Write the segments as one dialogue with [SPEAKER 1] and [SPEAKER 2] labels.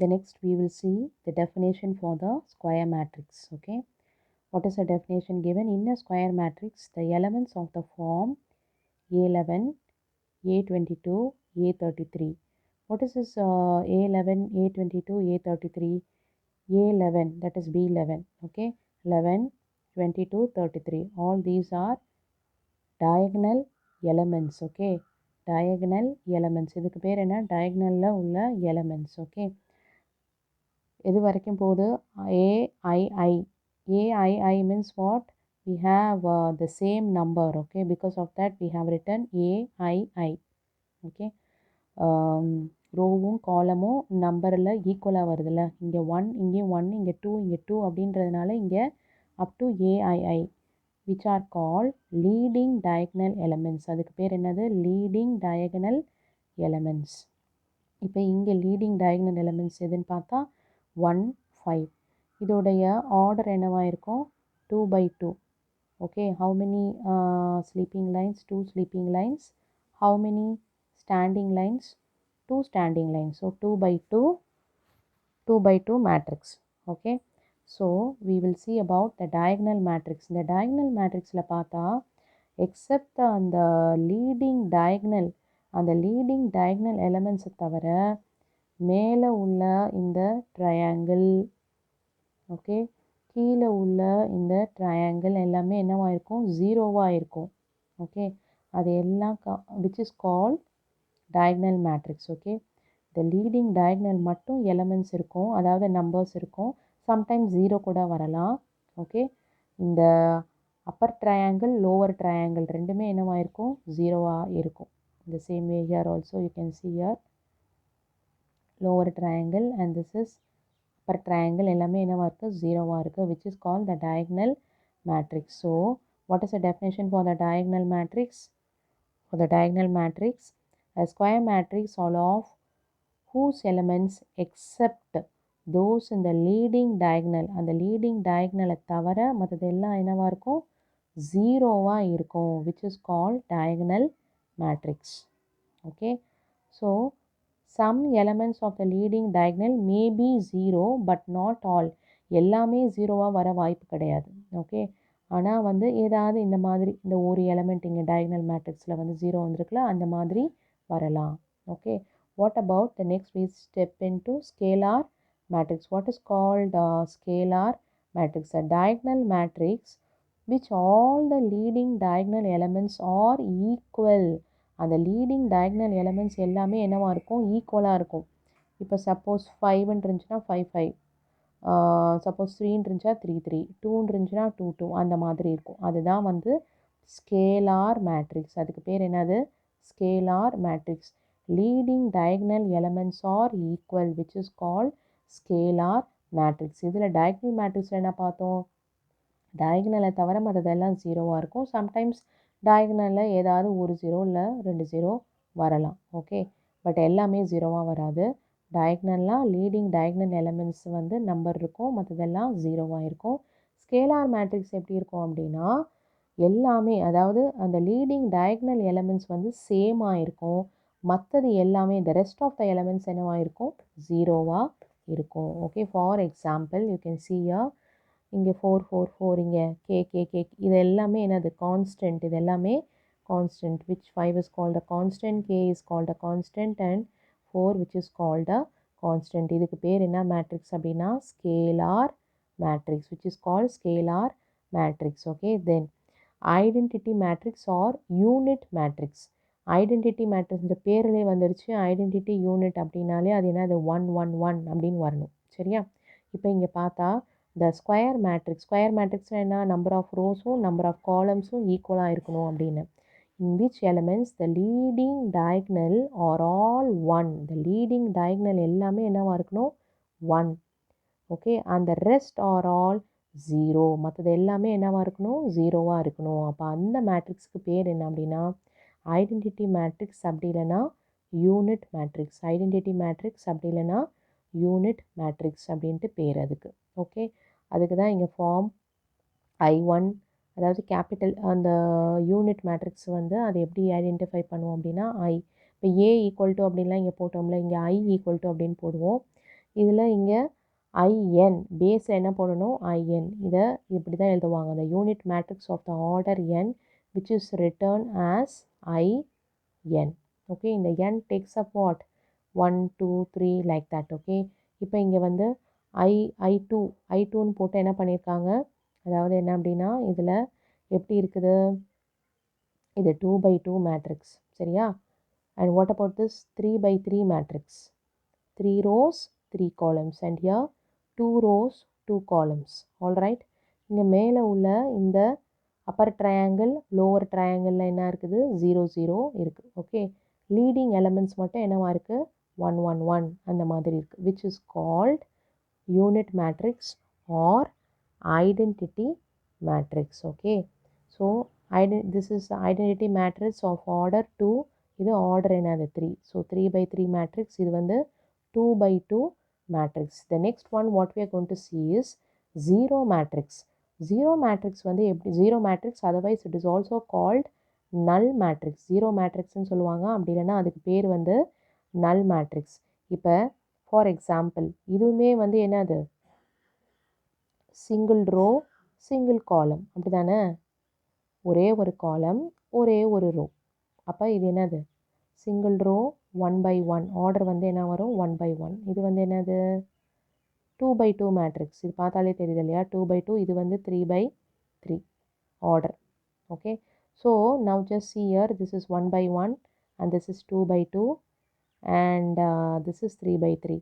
[SPEAKER 1] The next we will see the definition for the square matrix. Okay, what is the definition given in a square matrix? The elements of the form A11, A22, A33. What is this A11, A22, A33? A11, that is B11. Okay, 11, 22, 33. All these are diagonal elements. Okay, diagonal elements. இதுக்கு பேர் என்ன? diagonalல உள்ள elements. Okay, இது வரைக்கும் போது AII. AII means what? We have the same number. Okay, because of that we have written AII. Okay, ரோவும் காலமும் நம்பரில் ஈக்குவலாக வருதுல்ல, இங்கே 1 இங்கேயும் 1 இங்கே 2 இங்கே 2 அப்படின்றதுனால இங்கே up to AII which are called leading diagonal elements. அதுக்கு பேர் என்னது? leading diagonal elements. இப்போ இங்கே leading diagonal elements எதுன்னு பார்த்தா 1, 5. இதோடைய ஆர்டர் என்னவாக இருக்கும்? 2 by 2. Okay, how many sleeping lines? 2 sleeping lines. How many standing lines? 2 standing lines. So 2 by 2, 2 by 2 matrix. Okay, so we will see about the diagonal matrix. இந்த diagonal matrixல பார்த்தா except அந்த leading diagonal, அந்த leading diagonal elements தவிர மேலே உள்ள இந்த triangle, okay, கீழே உள்ள இந்த ட்ரையாங்கிள் எல்லாமே என்னவாக இருக்கும்? ஜீரோவாக இருக்கும். ஓகே, அது எல்லாம் which is called diagonal matrix. Okay, the leading diagonal மட்டும் எலமெண்ட்ஸ் இருக்கும், அதாவது நம்பர்ஸ் இருக்கும். சம்டைம்ஸ் ஜீரோ கூட வரலாம். ஓகே, இந்த அப்பர் ட்ரையாங்கிள் லோவர் ட்ரையாங்கிள் ரெண்டுமே என்னவாக இருக்கும்? ஜீரோவாக இருக்கும். இந்த same way here also you can see here lower triangle and this is upper triangle எல்லாமே என்னவாக இருக்குது? ஜீரோவாக இருக்குது, which is called the diagonal matrix. So what is the definition for the diagonal matrix? For the diagonal matrix, a square matrix all of whose elements except those in the leading diagonal, அந்த leading diagonal தவிர மற்றது எல்லாம் என்னவாக இருக்கும்? ஜீரோவாக இருக்கும், which is called diagonal matrix. Okay, so some elements of the leading diagonal may be zero but not all. எல்லாமே ஜீரோவாக வர வாய்ப்பு கிடையாது. ஓகே, ஆனால் வந்து ஏதாவது இந்த மாதிரி இந்த ஒரு எலமெண்ட் இங்கே diagonal matrixல வந்து ஜீரோ வந்திருக்குல்ல, அந்த மாதிரி வரலாம். Okay, what about the next we step into scalar matrix. What is called scalar matrix? A diagonal matrix which all the leading diagonal elements are equal. அந்த லீடிங் டயக்னல் எலமெண்ட்ஸ் எல்லாமே என்னவாக இருக்கும்? ஈக்குவலாக இருக்கும். இப்போ சப்போஸ் 5ன்னு இருந்துச்சுன்னா 5 5, சப்போஸ் 3ன்னு இருந்துச்சா 3 3, 2ன்னு இருந்துச்சுன்னா 2 2, அந்த மாதிரி இருக்கும். அதுதான் வந்து ஸ்கேலார் மேட்ரிக்ஸ். அதுக்கு பேர் என்னது? Scalar matrix. Leading diagonal elements R equal which is called scalar matrix. இதில் டயக்னல் மேட்ரிக்ஸில் என்ன பார்த்தோம்? டயக்னலை தவிர மற்றதெல்லாம் ஜீரோவாக இருக்கும். சம்டைம்ஸ் டயக்னலில் ஏதாவது ஒரு ஜீரோ இல்லை 2 ஜீரோ வரலாம். ஓகே, பட் எல்லாமே ஜீரோவாக வராது. டயக்னல்லாம் லீடிங் டயக்னல் எலமெண்ட்ஸ் வந்து நம்பர் இருக்கும், மற்றதெல்லாம் ஜீரோவாக இருக்கும். ஸ்கேலார் மேட்ரிக்ஸ் எப்படி இருக்கும் அப்படின்னா எல்லாமே, அதாவது அந்த லீடிங் டயக்னல் எலமெண்ட்ஸ் வந்து சேமாக இருக்கும், மற்றது எல்லாமே the rest of the elements என்னவாக இருக்கும்? ஜீரோவாக இருக்கும். Okay, for example you can see here இங்கே 4 4 4, இங்கே கே கே கே, இது எல்லாமே என்னது? கான்ஸ்டன்ட். இது எல்லாமே constant which 5 is called a constant, k is called a constant and 4 which is called a constant. இதுக்கு பேர் என்ன மேட்ரிக்ஸ் அப்படின்னா scalar matrix which is called scalar matrix. Okay, then identity matrix or unit matrix. Identity matrix இந்த பேரிலே வந்துடுச்சு. Identity unit அப்படின்னாலே அது என்ன? அது 1 1 1 அப்படின்னு வரணும். சரியா? இப்போ இங்கே பார்த்தா the square matrix. Square matrix என்ன? number of rowsம் number of columnsம் ஈக்குவலாக இருக்கணும் அப்படின்னு. in which elements the leading diagonal are all 1. the leading diagonal எல்லாமே என்னவா இருக்கணும்? 1. Okay, and the rest are all 0. மற்றது எல்லாமே என்னவா இருக்கணும்? ஜீரோவாக இருக்கணும். அப்போ அந்த மேட்ரிக்ஸுக்கு பேர் என்ன அப்படின்னா ஐடென்டிட்டி மேட்ரிக்ஸ், அப்படி இல்லைன்னா யூனிட் மேட்ரிக்ஸ். ஐடென்டிட்டி மேட்ரிக்ஸ் அப்படி இல்லைன்னா யூனிட் மேட்ரிக்ஸ் அப்படின்ட்டு பேர் அதுக்கு. ஓகே, அதுக்கு தான் இங்கே ஃபார்ம் I1, அதாவது கேபிட்டல் அந்த யூனிட் மேட்ரிக்ஸ் வந்து அதை எப்படி ஐடென்டிஃபை பண்ணுவோம் அப்படின்னா I. இப்போ A ஈக்குவல் டு அப்படின்லாம் இங்கே போட்டோம்ல, இங்கே I ஈக்குவல் டு அப்படின்னு போடுவோம். இதில் இங்கே IN பேஸில் என்ன போடணும் IN. இதை இப்படி தான் எழுதுவாங்க. the unit matrix of the order n which is written as IN. okay, இந்த n takes up what 1 2 3 like that. okay, இப்போ இங்கே வந்து I2ன்னு போட்டு என்ன பண்ணியிருக்காங்க, அதாவது என்ன அப்படின்னா இதில் எப்படி இருக்குது, இது 2/2 மேட்ரிக்ஸ் சரியா. and what about this 3/3 matrix, 3 rows 3 columns and here 2 rows 2 columns. all right, இங்கே மேலே உள்ள இந்த அப்பர் ட்ரையாங்கிள் லோவர் ட்ரையாங்கிளில் என்ன இருக்குது 0 0 இருக்குது. ஓகே, லீடிங் எலமெண்ட்ஸ் மட்டும் என்னவா இருக்குது 1 1 1 அந்த மாதிரி இருக்குது, which is called unit matrix or identity matrix. okay, so this is identity matrix of order 2, இது order என்னது 3. so 3/3 matrix, இது வந்து 2/2 matrix. the next one what we are going to see is zero matrix. zero matrix வந்து எப்படி, zero matrix otherwise it is also called null matrix. zero matrixன்னு சொல்லுவாங்க, அப்படி இல்லைன்னா அதுக்கு பேர் வந்து null matrix. இப்போ ஃபார் எக்ஸாம்பிள் இதுவுமே வந்து என்னது சிங்கிள் ரோ சிங்கிள் காலம், அப்படி தானே, ஒரே ஒரு காலம் ஒரே ஒரு ரோ. அப்போ இது என்னது சிங்கிள் ரோ 1/1, ஆர்டர் வந்து என்ன வரும் 1/1. இது வந்து என்னது 2/2 மேட்ரிக்ஸ், இது பார்த்தாலே தெரியுது இல்லையா 2/2, இது வந்து 3/3 order. Okay, so now just see here, this is 1/1 and this is 2/2 and this is 3/3.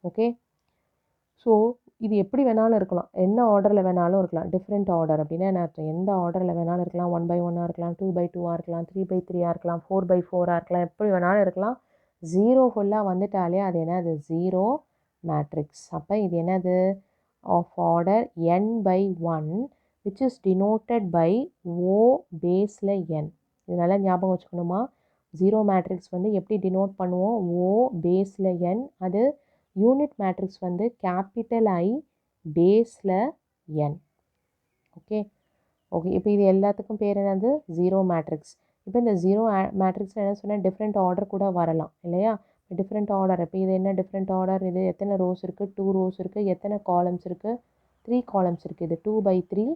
[SPEAKER 1] Okay, so இது எப்படி வேணாலும் இருக்கலாம், என்ன ஆர்டரில் வேணாலும் இருக்கலாம். டிஃப்ரெண்ட் ஆர்டர் அப்படின்னா என்ன அர்த்தம், எந்த ஆர்டரில் வேணாலும் இருக்கலாம், 1/1 இருக்கலாம், 2/2 இருக்கலாம், 3/3 இருக்கலாம், 4/4 இருக்கலாம், எப்படி வேணாலும் இருக்கலாம். 0 ஃபுல்லாக வந்துட்டாலே அது என்னது ஜீரோ மேட்ரிக்ஸ். அப்போ இது என்னது of order n/1 which is denoted by O பேஸில் n. இது நல்லா ஞாபகம் வச்சுக்கணுமா, ஜீரோ மேட்ரிக்ஸ் வந்து எப்படி டினோட் பண்ணுவோம், O பேஸில் n. அது யூனிட் மேட்ரிக்ஸ் வந்து கேபிட்டல் I பேஸில் n. ஓகே ஓகே, இப்போ இது எல்லாத்துக்கும் பேர் என்னது ஜீரோ மேட்ரிக்ஸ். இப்போ இந்த ஜீரோ மேட்ரிக்ஸில் என்ன சொன்னால் டிஃப்ரெண்ட் ஆர்டர் கூட வரலாம் இல்லையா, டிஃப்ரெண்ட் ஆர்டர். இப்போ இது என்ன டிஃப்ரெண்ட் ஆர்டர், இது எத்தனை ரோஸ் இருக்குது 2 ரோஸ் இருக்குது, எத்தனை காலம்ஸ் இருக்குது 3 காலம்ஸ் இருக்குது, இது 2/3,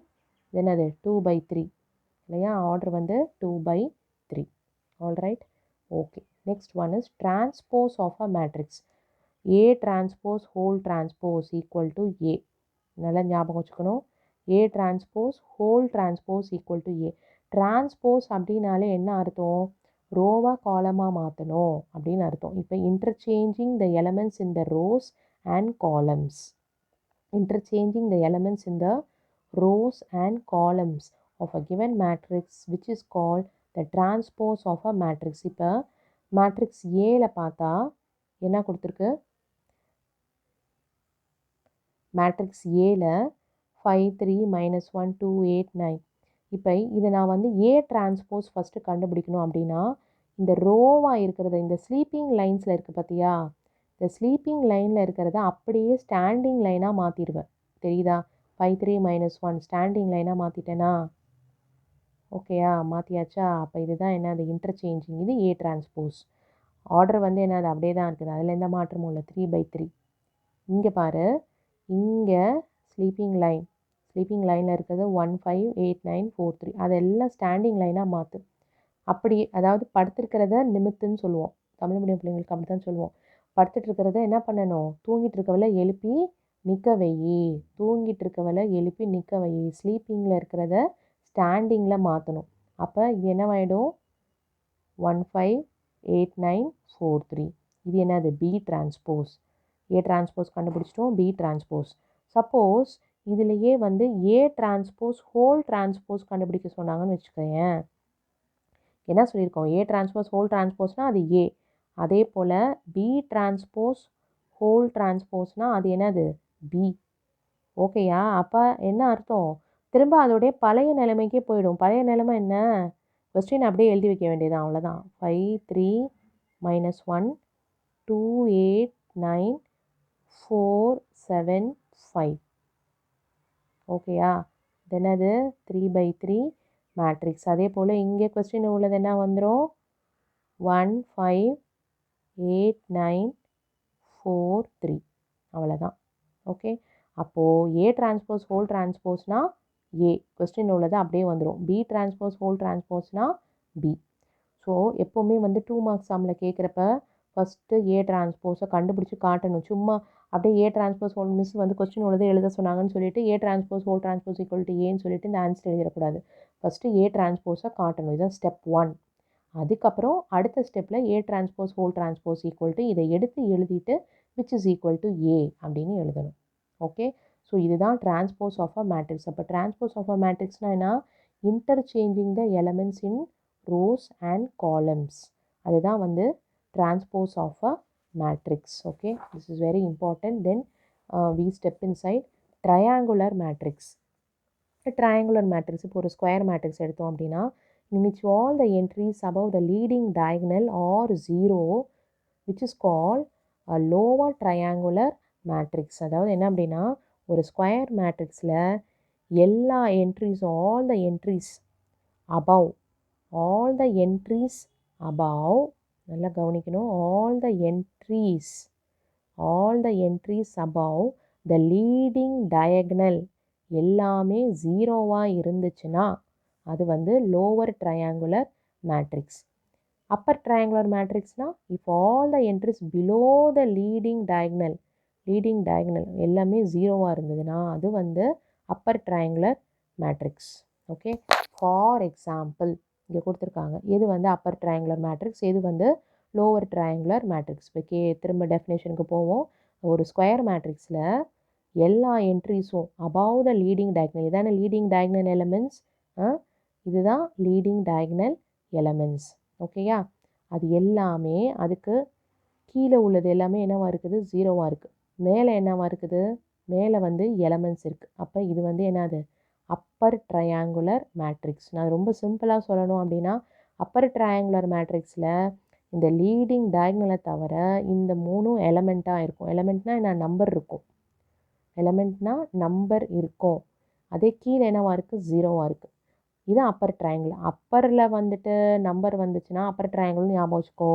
[SPEAKER 1] இது என்னது 2/3 இல்லையா, ஆர்டர் வந்து 2/3. Alright, okay. Next one is transpose of a matrix. A transpose whole transpose equal to A. நல்லா ஞாபகம் வச்சுக்கணும், A transpose whole transpose equal to A. Transpose அப்படின்னாலே என்ன அர்த்தம், ரோவாக காலமாக மாற்றணும் அப்படின்னு அர்த்தம். இப்போ interchanging the elements in the rose and columns, interchanging the elements in the rows and columns of a given matrix which is called the transpose of a matrix. இப்போ matrix ஏல பார்த்தா என்ன கொடுத்துருக்கு, மேட்ரிக்ஸ் ஏல 5 3 -1 2 8 9. இப்போ இதை நான் வந்து ஏ டிரான்ஸ்போஸ் ஃபஸ்ட்டு கண்டுபிடிக்கணும் அப்படின்னா இந்த ரோவாக இருக்கிறத, இந்த ஸ்லீப்பிங் லைன்ஸில் இருக்குது பார்த்தியா, இந்த ஸ்லீப்பிங் லைனில் இருக்கிறத அப்படியே ஸ்டாண்டிங் லைனாக மாற்றிடுவேன். தெரியுதா, 5 3 -1 ஸ்டாண்டிங் லைனாக மாற்றிட்டேனா, ஓகேயா, மாற்றியாச்சா. அப்போ இதுதான் என்ன, அது இன்டர்சேஞ்சிங், இது ஏ டிரான்ஸ்போஸ். ஆர்டர் வந்து என்ன, அது அப்படியே தான் இருக்குது, அதில் எந்த மாற்றமும் இல்லை, 3/3. இங்கே பாரு, இங்கே ஸ்லீப்பிங் லைனில் இருக்கிறது 1 5 8 9 4 3, அதெல்லாம் ஸ்டாண்டிங் லைனாக மாற்று. அப்படி அதாவது படுத்திருக்கிறத நிமித்துன்னு சொல்லுவோம், தமிழ் மீடியம் பிள்ளைங்களுக்கு அப்படி தான் சொல்லுவோம். படுத்துட்டு இருக்கிறத என்ன பண்ணணும், தூங்கிட்டு இருக்கவளை எழுப்பி நிற்க வை, தூங்கிட்டு இருக்கவளை எழுப்பி நிற்க வை, ஸ்லீப்பிங்கில் இருக்கிறத ஸ்டாண்டிங்கில் மாற்றணும். அப்போ இது என்னவாயிடும் 1 5 8 9 4 3. இது என்னது பி டிரான்ஸ்போஸ். ஏ டிரான்ஸ்போஸ் கண்டுபிடிச்சிட்டோம், பி டிரான்ஸ்போஸ். சப்போஸ் இதுலேயே வந்து ஏ டிரான்ஸ்போஸ் ஹோல் டிரான்ஸ்போஸ் கண்டுபிடிக்க சொன்னாங்கன்னு வச்சுக்கோயேன், என்ன சொல்லியிருக்கோம், ஏ டிரான்ஸ்போஸ் ஹோல் டிரான்ஸ்போஸ்னால் அது ஏ, அதே போல் பி டிரான்ஸ்போஸ் ஹோல் டிரான்ஸ்போஸ்னால் அது என்னது பி. ஓகேயா, அப்போ என்ன அர்த்தம், திரும்ப அதோடைய பழைய நிலைமைக்கே போயிடும். பழைய நிலைமை என்ன, கொஸ்டின் அப்படியே எழுதி வைக்க வேண்டியதான், அவ்வளோதான். 5 3 -1 2 8 9 4 7 5. ஓகேயா, இது என்னது 3/3 மேட்ரிக்ஸ். அதே போல் இங்கே கொஸ்டின் உள்ளது என்ன வந்துடும், 1 5 8 9 4 3. அவ்வளோதான். ஓகே. அப்போது ஏ டிரான்ஸ்போஸ் ஹோல் டிரான்ஸ்போஸ்னால் ஏ, கொஸ்டின் உள்ளது அப்படியே வந்துடும். பி டிரான்ஸ்போஸ் ஹோல் டிரான்ஸ்போஸ்னால் பி. ஸோ எப்போவுமே வந்து 2 மார்க்ஸ் சம்மில் கேட்குறப்ப ஃபஸ்ட்டு ஏ டிரான்ஸ்போஸை கண்டுபிடிச்சி காட்டணும். சும்மா அப்படியே ஏ டிரான்ஸ்போஸ் ஹோல் மிஸ் வந்து கொஸ்டின் உள்ளது எழுத சொன்னாங்கன்னு சொல்லிட்டு ஏ transpose whole transpose equal to ஏன்னு சொல்லிட்டு இந்த ஆன்சர் எழுதிடக்கூடாது. ஃபஸ்ட்டு ஏ டிரான்ஸ்போஸை காட்டணும். இதுதான் ஸ்டெப் 1. அதுக்கப்புறம் அடுத்த ஸ்டெப்பில் ஏ transpose whole transpose equal to இதை எடுத்து எழுதிட்டு விச் இஸ் ஈக்குவல் டு ஏ அப்படின்னு எழுதணும். ஓகே. ஸோ இதுதான் டிரான்ஸ்போஸ் ஆஃப் அ மேட்ரிக்ஸ். அப்போ டிரான்ஸ்போஸ் ஆஃப் அ மேட்ரிக்ஸ்னால் என்ன? Interchanging the elements in rows and columns. அதுதான் வந்து transpose of a matrix. Okay, this is very important. Then we step inside triangular matrix. A triangular matrix, இப்போ ஒரு square matrix எடுத்தோம் அப்படின்னா in which all the entries above the leading diagonal are 0, which is called a lower triangular matrix. அதாவது என்ன அப்படின்னா ஒரு square மேட்ரிக்ஸில் எல்லா entries, all the entries above நல்லா கவனிக்கணும், all the entries above the leading diagonal எல்லாமே 0வாக இருந்துச்சுன்னா அது வந்து lower triangular matrix. Upper triangular மேட்ரிக்ஸ்னால் if all the entries below the leading diagonal எல்லாமே 0வாக இருந்ததுன்னா அது வந்து upper triangular matrix. Okay. For example இங்கே கொடுத்துருக்காங்க, எது வந்து அப்பர் ட்ரையாங்குலர் மேட்ரிக்ஸ், எது வந்து லோவர் ட்ரையாங்குலர் மேட்ரிக்ஸ். இப்போ திரும்ப டெஃபினேஷனுக்கு போவோம். ஒரு ஸ்கொயர் மேட்ரிக்ஸில் எல்லா என்ட்ரிஸும் அபவ் த லீடிங் டயக்னல், இதான லீடிங் டயக்னல் எலமெண்ட்ஸ், இதுதான் லீடிங் டயக்னல் எலமெண்ட்ஸ். ஓகேயா? அது எல்லாமே அதுக்கு கீழே உள்ளது எல்லாமே என்னவாக இருக்குது? 0வாக இருக்குது. மேலே என்னவாக இருக்குது? மேலே வந்து எலமெண்ட்ஸ் இருக்குது. அப்போ இது வந்து என்னது? Upper triangular matrix. நான் ரொம்ப சிம்பிளாக சொல்லணும் அப்படின்னா அப்பர் ட்ரையாங்குலர் மேட்ரிக்ஸில் இந்த லீடிங் டயக்னலை தவிர இந்த 3 எலமெண்ட்டாக இருக்கும். எலமெண்ட்னால் என்ன? நம்பர் இருக்கும். அதே கீழே என்னவாக இருக்குது? 0வாக இருக்குது. இது அப்பர் ட்ரையாங்கிள். அப்பரில் வந்துட்டு நம்பர் வந்துச்சுன்னா அப்பர் ட்ரையாங்கிள்னு ஞாபகம் வச்சுக்கோ.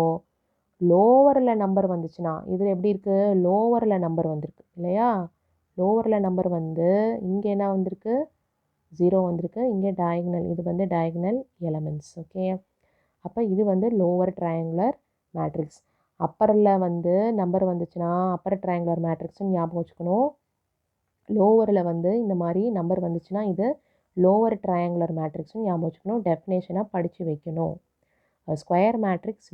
[SPEAKER 1] லோவரில் நம்பர் வந்துச்சுன்னா இதில் எப்படி இருக்குது? லோவரில் நம்பர் வந்திருக்கு இல்லையா? லோவரில் நம்பர் வந்து இங்கே என்ன வந்திருக்கு? 0 வந்திருக்கு. இங்கே டயக்னல், இது வந்து டயக்னல் எலமெண்ட்ஸ். ஓகே. அப்போ இது வந்து லோவர் ட்ரையாங்குலர் மேட்ரிக்ஸ். அப்பரில் வந்து நம்பர் வந்துச்சுன்னா அப்பர் ட்ரையாங்குலர் மேட்ரிக்ஸ்னு ஞாபகம் வச்சுக்கணும். லோவரில் வந்து இந்த மாதிரி நம்பர் வந்துச்சுன்னா இது லோவர் ட்ரையாங்குலர் மேட்ரிக்ஸ்னு ஞாபகம் வச்சுக்கணும். டெஃபினேஷனாக படித்து வைக்கணும். Square matrix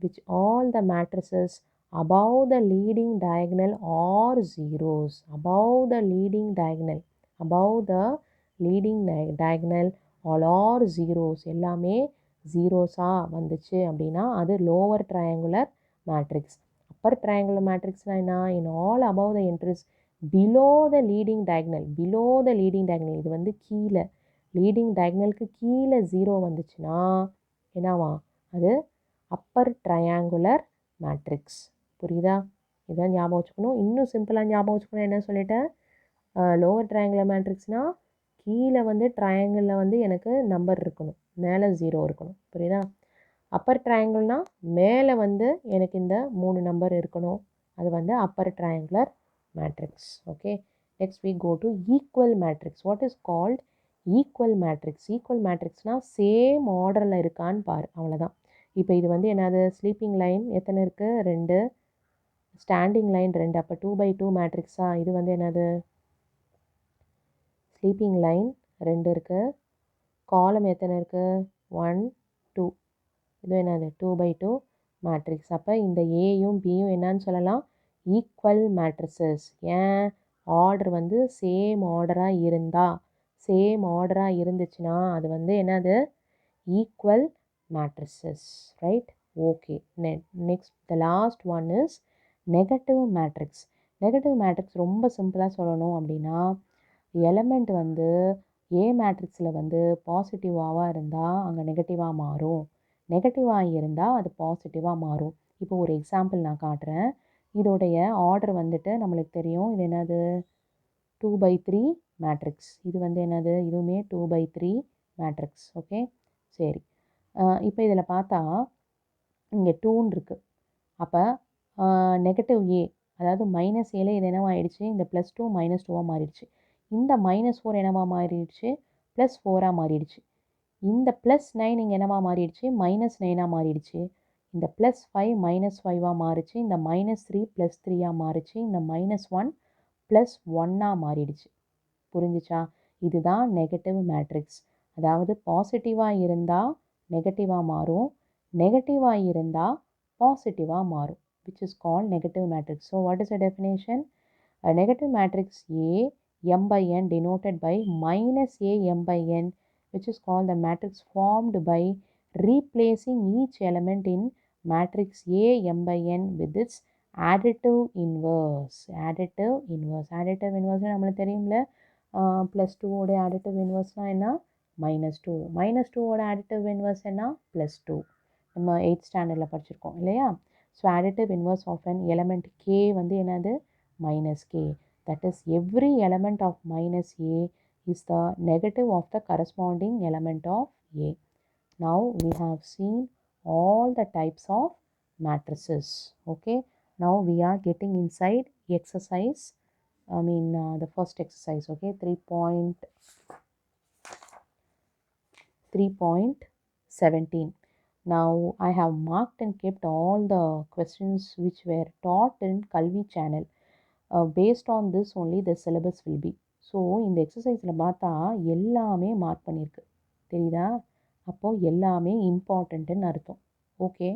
[SPEAKER 1] which all the matrices above the leading diagonal are zeros. above the leading diagonal all are zeros. எல்லாமே ஜீரோஸாக வந்துச்சு அப்படின்னா அது lower triangular matrix. Upper triangular மேட்ரிக்ஸ்னால் என்ன? In all above the entries below the leading diagonal இது வந்து கீழே, leading டயக்னலுக்கு கீழே 0 வந்துச்சுன்னா என்னவா? அது அப்பர் ட்ரையாங்குலர் மேட்ரிக்ஸ். புரியுதா? இதான் ஞாபகம் வச்சுக்கணும். இன்னும் சிம்பிளாக ஞாபகம் வச்சுக்கணும். என்ன சொல்லிட்டேன்? லோவர் ட்ரையாங்குலர் மேட்ரிக்ஸ்னால் கீழே வந்து ட்ரையாங்கிளில் வந்து எனக்கு நம்பர் இருக்கணும், மேலே 0 இருக்கணும். புரியுதா? அப்பர் ட்ரையாங்கிள்னால் மேலே வந்து எனக்கு இந்த 3 நம்பர் இருக்கணும். அது வந்து upper triangular matrix. Okay. Next we go to equal matrix. what is called equal matrix? equal matrixனால் சேம் ஆர்டரில் இருக்கான்னு பாரு, அவ்வளோதான். இப்போ இது வந்து என்னது? ஸ்லீப்பிங் லைன் எத்தனை இருக்குது? 2. Standing line 2. அப்போ 2x2 மேட்ரிக்ஸா? இது வந்து என்னது? ஸ்லீப்பிங் லைன் 2 இருக்குது. காலம் எத்தனை இருக்குது? 1 2. இது என்னது? 2x2 matrix. அப்போ இந்த ஏயும் பியும் என்னன்னு சொல்லலாம்? Equal matrices. ஏன்? ஆர்டர் வந்து சேம் ஆர்டராக இருந்துச்சுன்னா அது வந்து என்னது? Equal matrices. Right? Okay. Next the last one is negative matrix. Negative matrix ரொம்ப சிம்பிளாக சொல்லணும் அப்படின்னா எலமெண்ட் வந்து ஏ மேட்ரிக்ஸில் வந்து பாசிட்டிவாக இருந்தால் அங்கே நெகட்டிவாக மாறும், நெகட்டிவாக இருந்தால் அது பாசிட்டிவாக மாறும். இப்போ ஒரு எக்ஸாம்பிள் நான் காட்டுறேன். இதோடைய ஆர்டர் வந்துட்டு நம்மளுக்கு தெரியும். இது என்னது? 2x3 matrix. இது வந்து என்னது? இதுவுமே 2x3 மேட்ரிக்ஸ். ஓகே. சரி. இப்போ இதில் பார்த்தா இங்கே 2ன்னு இருக்குது. அப்போ நெகட்டிவ் ஏ அதாவது மைனஸ் ஏல இது என்னவா ஆயிடுச்சு, இந்த ப்ளஸ் டூ மைனஸ் டூவாக மாறிடுச்சு. இந்த -4 என்னவா மாறிடுச்சு, +4ஆக மாறிடுச்சு. இந்த +9 இங்கே என்னவா மாறிடுச்சு, -9ஆக மாறிடுச்சு. இந்த +5 -5ஆக மாறிச்சு. இந்த -3 +3ஆக மாறிச்சு. இந்த -1 +1ஆக மாறிடுச்சு. புரிஞ்சுச்சா? இதுதான் நெகட்டிவ் மேட்ரிக்ஸ். அதாவது பாசிட்டிவாக இருந்தால் நெகட்டிவாக மாறும், நெகட்டிவாக இருந்தால் பாசிட்டிவாக மாறும், which is called negative matrix. So what is the definition? A negative matrix A m by n denoted by -A m by n, which is called the matrix formed by replacing each element in matrix A m by n with its additive inverse. Additive inverse நம்மளுக்கு தெரியும்ல, +2 additive inverse என்ன, -2. -2 additive inverse என்ன, +2. நம்ம 8th ஸ்டாண்டர்டில் படிச்சிருக்கோம் இல்லையா? So additive inverse of an element k வந்து என்னது, -k. That is every element of -a is the negative of the corresponding element of a. Now we have seen all the types of matrices. Okay. Now we are getting inside exercise. The first exercise. Okay. 3.17. Now I have marked and kept all the questions which were taught in Kalvi channel. Based on this only the syllabus will be. So இந்த எக்ஸசைஸில் பார்த்தா எல்லாமே mark பண்ணியிருக்கு, தெரியுதா? அப்போது எல்லாமே இம்பார்ட்டண்ட்டுன்னு அர்த்தம். Okay.